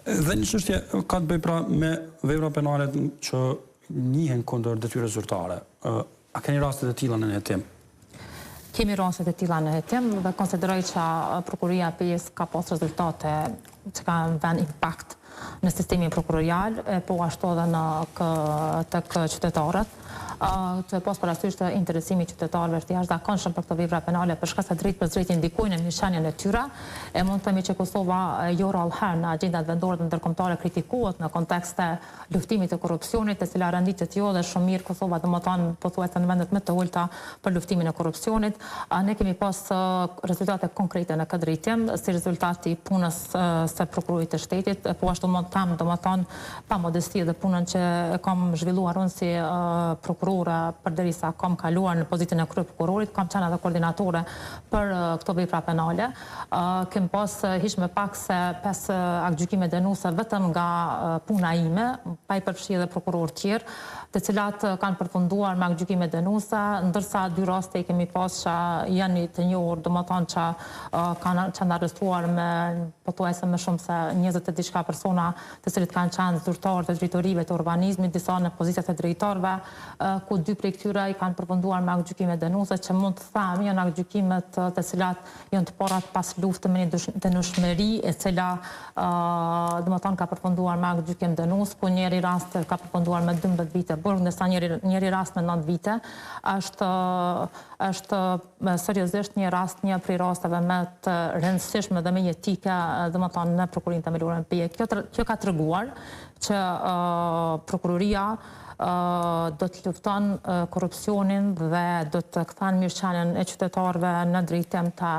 Dhe një çështje ka të bëjë pra me vepra penale që njihen kundër detyrës zyrtare. A keni raste të tilla në hetim? Kemi raste të tilla në hetim dhe konsideroj që prokuroria e PE-s ka pas rezultate që kanë vënë impakt në sistemin prokurorial, po ashtu edhe tek qytetarët. Të pas parasysh të interesimi qytetarëve të jashtëzakonshëm për këto vepra penale për shkak se drejt për drejt ndikojnë në mirëqenien e tyre. Mund të themi që Kosova jo rrallëherë në agjendat vendore të ndërkombëtare kritikohet në kontekst të luftimit të korrupsionit, e cila renditet jo dhe shumë mirë Kosova domethënë pothuajse në vendet më të ulta për luftimin e korrupsionit. Ne kemi pas rezultate konkrete në këtë drejtim si rezultati i punës së prokurorit të shtetit, po ashtu mund të them domethënë pa modesti dhe punën që kam zhvilluar unë si prokurore përderisa kam kaluar në pozitën e kryeprokurorit, kam qenë edhe koordinatore për këto vepra penale. Kem pas hiç më pak se 5 aktgjykime dënuese vetëm nga puna ime, pa i përfshirë edhe prokurorë tjerë, të cilat kanë përfunduar me aktgjykime dënuese, ndërsa 2 raste i kemi pas që janë të njohur, domethënë që kanë arrestuar me pothuajse më shumë se 20 e diçka persona, të cilët kanë qenë zyrtarë të drejtorive të urbanizmit, disa në pozitat e drejtorëve, ku 2 prej këtyre i kanë përfunduar me aktgjykime dënuese, që mund të them janë aktgjykimet të cilat janë të parat pas luftës me një dënueshmëri, e cila domethënë ka përfunduar me aktgjykim dënues, ku njëri rast ka përfunduar me 12 vite burg, ndërsa njëri rast me 9 vite. Është seriozisht një prej rasteve më të rëndësishme dhe më jetike, domethënë në Prokurorinë Themelore në PE. Kjo ka treguar që prokuroria do të lufton korrupsionin dhe do të kthen mirëqenien e qytetarëve në drejtim të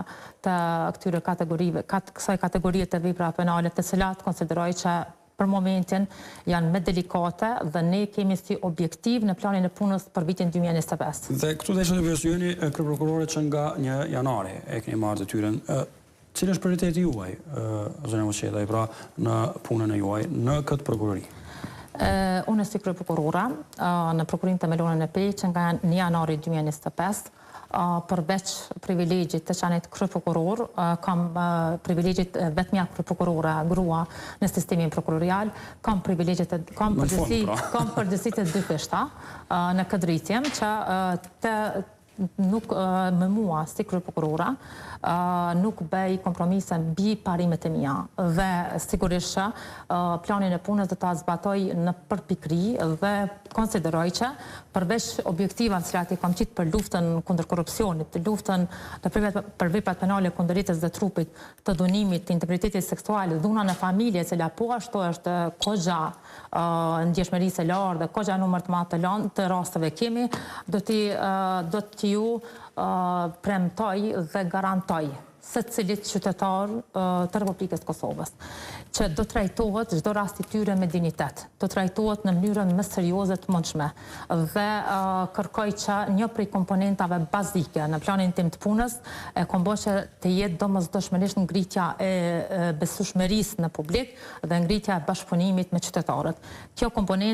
këtyre kategorive, kësaj kategorie të vepra penale, të cilat konsideroj që për momentin janë më delikate dhe ne kemi si objektiv në planin e punës për vitin 2025. Dhe këtu desha të pyesni kryeprokurore që nga 1 janari e keni marrë detyrën. Cili është prioriteti juaj, zona Moqedaj, pra në punën e juaj në këtë prokurori? Unë si kryeprokurore në Prokurinë Themelore në PE që nga 1 janari 2025, përveç privilegjit të qenit kryeprokuror, kam privilegjit vetmja kryeprokurore grua në sistemin prokurorial, kam përgjegjësitë e 2 peshta në këtë drejtim që nuk me mua si kryeprokurora nuk bëj kompromise mbi parimet e mia dhe sigurisht planin e punës do ta zbatoj në përpikri dhe konsideroj që përveç objektiva të cilat i kam qitë për luftën kundër korrupsionit, të luftën për veprat penale kundër jetës dhe trupit, të dhunimit, të integritetit seksual, dhuna në familje, e cila po ashtu është kogja ndjeshmërisë e lartë dhe kogja numër të madh të rasteve kemi, do t'ju premtoj dhe garantoj secilit qytetar të Republikës Kosovës që do trajtohet çdo rast i tyre me dignitet, do trajtohet në mënyrën më serioze të mundshme dhe kërkoj që një prej komponentave bazike në planin tim të punës kam bërë që të jetë domosdoshmërisht ngritja e besueshmërisë në publik dhe ngritja e bashkëpunimit me qytetarët. Kjo komponent